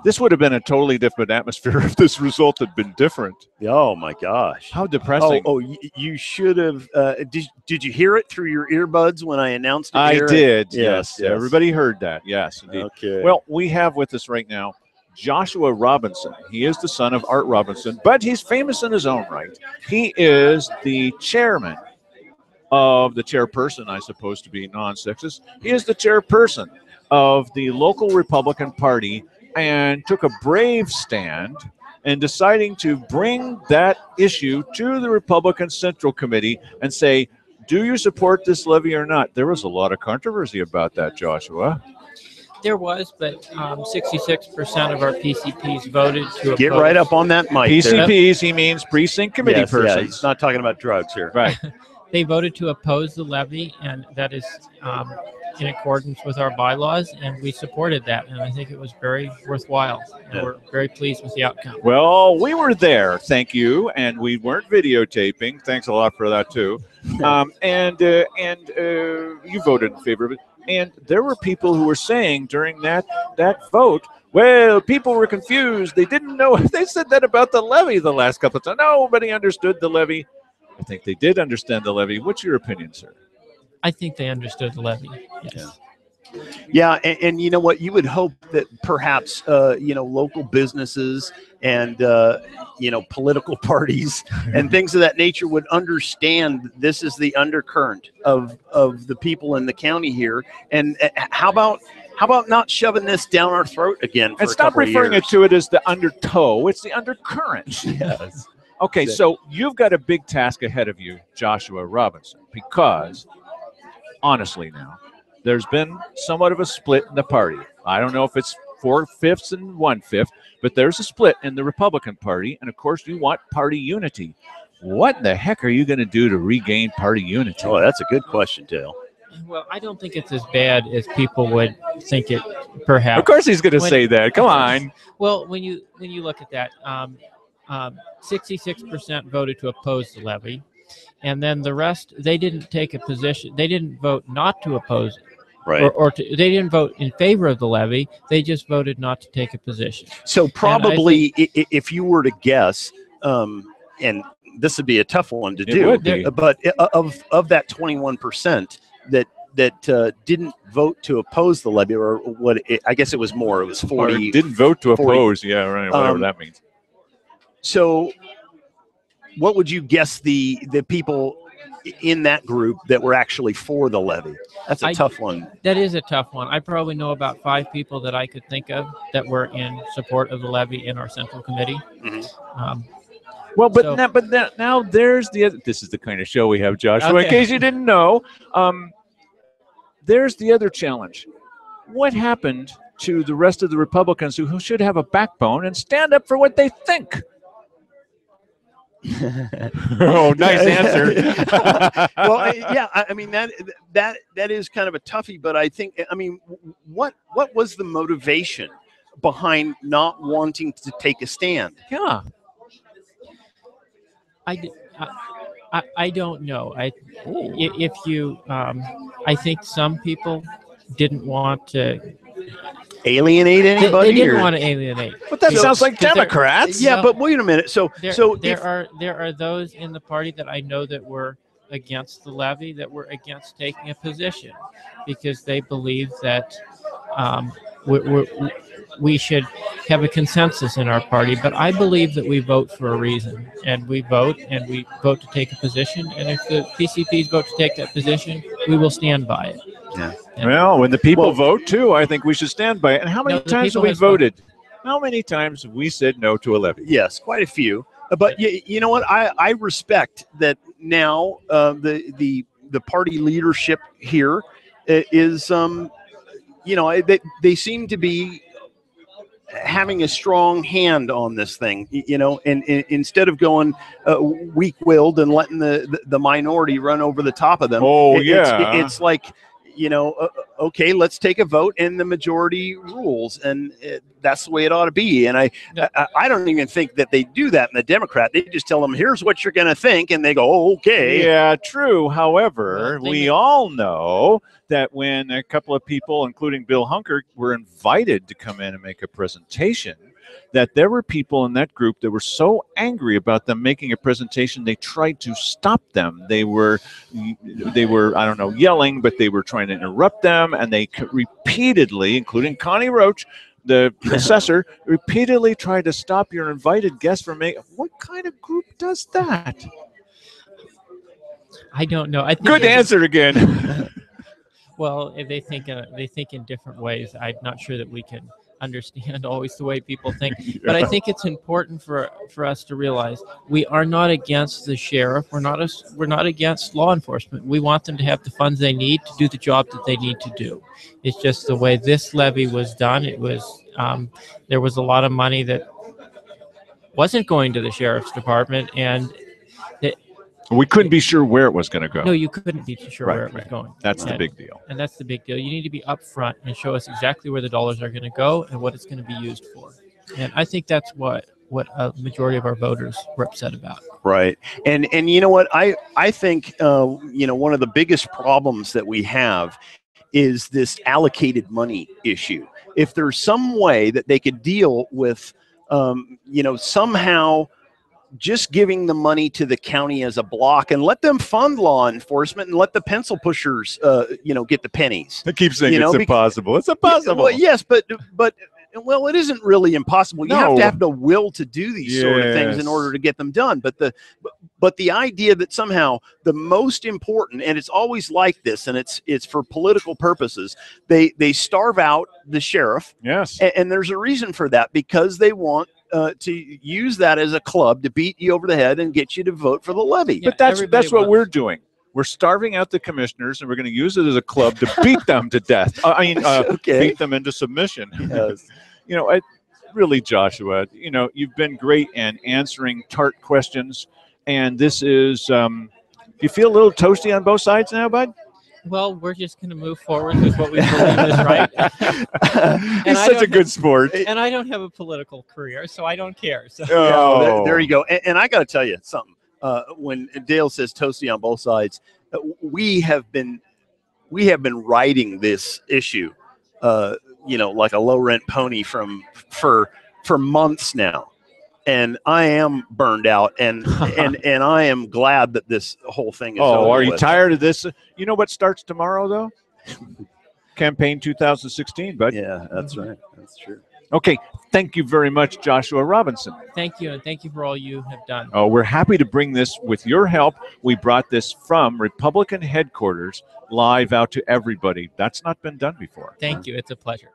This would have been a totally different atmosphere if this result had been different. Oh my gosh! How depressing! You should have. Did you hear it through your earbuds when I announced it? I did. Yes. Everybody heard that. Yes, indeed. Okay. Well, we have with us right now Joshua Robinson. He is the son of Art Robinson, but he's famous in his own right. He is the chairman of the chairperson, I suppose, to be non-sexist. He is the chairperson of the local Republican Party, and took a brave stand in deciding to bring that issue to the Republican Central Committee and say, do you support this levy or not? There was a lot of controversy about that, Joshua. There was, but 66% of our PCPs voted to Get right up on that mic. PCPs, he means precinct committee persons. Yeah, he's not talking about drugs here. Right. They voted to oppose the levy, and that is in accordance with our bylaws, and we supported that, and I think it was very worthwhile, and we're very pleased with the outcome. Well, we were there, thank you, and we weren't videotaping. Thanks a lot for that, too. And you voted in favor of it. And there were people who were saying during that vote, well, people were confused. They didn't know. They said that about the levy the last couple of times. Nobody understood the levy. I think they did understand the levy. What's your opinion, sir? I think they understood the levy. Yes. Yeah, and you know what? You would hope that perhaps local businesses and political parties and things of that nature would understand this is the undercurrent of the people in the county here. And how about not shoving this down our throat again? For and stop referring to it as the undertow. It's the undercurrent. Yes. Okay, so you've got a big task ahead of you, Joshua Robinson, because honestly now, there's been somewhat of a split in the party. I don't know if it's 4/5 and 1/5, but there's a split in the Republican Party, and of course you want party unity. What the heck are you going to do to regain party unity? Oh, that's a good question, Dale. Well, I don't think it's as bad as people would think it, perhaps. Of course he's going to say that. Come on. Well, when you look at that, 66% voted to oppose the levy, and then the rest, they didn't take a position. They didn't vote not to oppose it. Right. They didn't vote in favor of the levy. They just voted not to take a position. So probably, if you were to guess, and this would be a tough one to do, but of that 21% that didn't vote to oppose the levy, or I guess it was more. It was 40. Or didn't vote to oppose. Yeah, right. Whatever that means. So, what would you guess the people in that group that were actually for the levy? That's a tough one. That is a tough one. I probably know about 5 people that I could think of that were in support of the levy in our central committee. Mm-hmm. Now there's the other. This is the kind of show we have, Joshua. Okay. In case you didn't know, there's the other challenge. What happened to the rest of the Republicans who should have a backbone and stand up for what they think? Oh, nice answer. Well, yeah, I mean that is kind of a toughie, but I think, I mean, what was the motivation behind not wanting to take a stand? Yeah, I don't know. I think some people didn't want to alienate anybody. They didn't want to alienate. But that sounds like Democrats. Yeah, but wait a minute. There are those in the party that I know that were against the levy, that were against taking a position, because they believe that we should have a consensus in our party. But I believe that we vote for a reason, and we vote to take a position. And if the PCPs vote to take that position, we will stand by it. Yeah. Well, when the people vote too, I think we should stand by it. And how many times have we voted? How many times have we said no to a levy? Yes, quite a few. But you know what? I respect that now. The party leadership here is they seem to be having a strong hand on this thing, and instead of going weak-willed and letting the minority run over the top of them. Oh, yeah. It's like, okay, let's take a vote, and the majority rules, and that's the way it ought to be. And I don't even think that they do that in the Democrat. They just tell them, here's what you're going to think, and they go, oh, okay. Yeah, true. However, we all know that when a couple of people, including Bill Hunker, were invited to come in and make a presentation, that there were people in that group that were so angry about them making a presentation, they tried to stop them. They were, I don't know, yelling, but they were trying to interrupt them, and they repeatedly, including Connie Roach, the assessor, repeatedly tried to stop your invited guests from making. What kind of group does that? I don't know. I think Good answer again. Well, if they think in different ways. I'm not sure that we can understand always the way people think, but I think it's important for us to realize we are not against the sheriff. We're not against law enforcement. We want them to have the funds they need to do the job that they need to do. It's just the way this levy was done. It was there was a lot of money that wasn't going to the sheriff's department, and we couldn't be sure where it was going to go. No, you couldn't be sure where it was going. That's the big deal. And that's the big deal. You need to be upfront and show us exactly where the dollars are going to go and what it's going to be used for. And I think that's what a majority of our voters were upset about. Right. And you know what? I think, one of the biggest problems that we have is this allocated money issue. If there's some way that they could deal with, somehow just giving the money to the county as a block and let them fund law enforcement and let the pencil pushers, get the pennies. I keep saying it's impossible. It's impossible. Well, yes, but it isn't really impossible. You have to have the will to do these sort of things in order to get them done. But the idea that somehow the most important, and it's always like this, and it's for political purposes, they starve out the sheriff. Yes. And there's a reason for that, because they want to use that as a club to beat you over the head and get you to vote for the levy. Yeah, but that's what we're doing. We're starving out the commissioners, and we're going to use it as a club to beat them to death. Beat them into submission. Yes. Really, Joshua, you've been great in answering tart questions, and this is, you feel a little toasty on both sides now, bud? Well, we're just going to move forward with what we believe is right. He's such a good sport. And I don't have a political career, so I don't care. So. There you go. And I got to tell you something. When Dale says toasty on both sides, we have been riding this issue, like a low rent pony for months now. And I am burned out, and I am glad that this whole thing is over. Are you tired of this? You know what starts tomorrow, though? Campaign 2016, bud. Yeah, that's right. That's true. Okay, thank you very much, Joshua Robinson. Thank you, and thank you for all you have done. Oh, we're happy to bring this with your help. We brought this from Republican headquarters live out to everybody. That's not been done before. Thank you. It's a pleasure.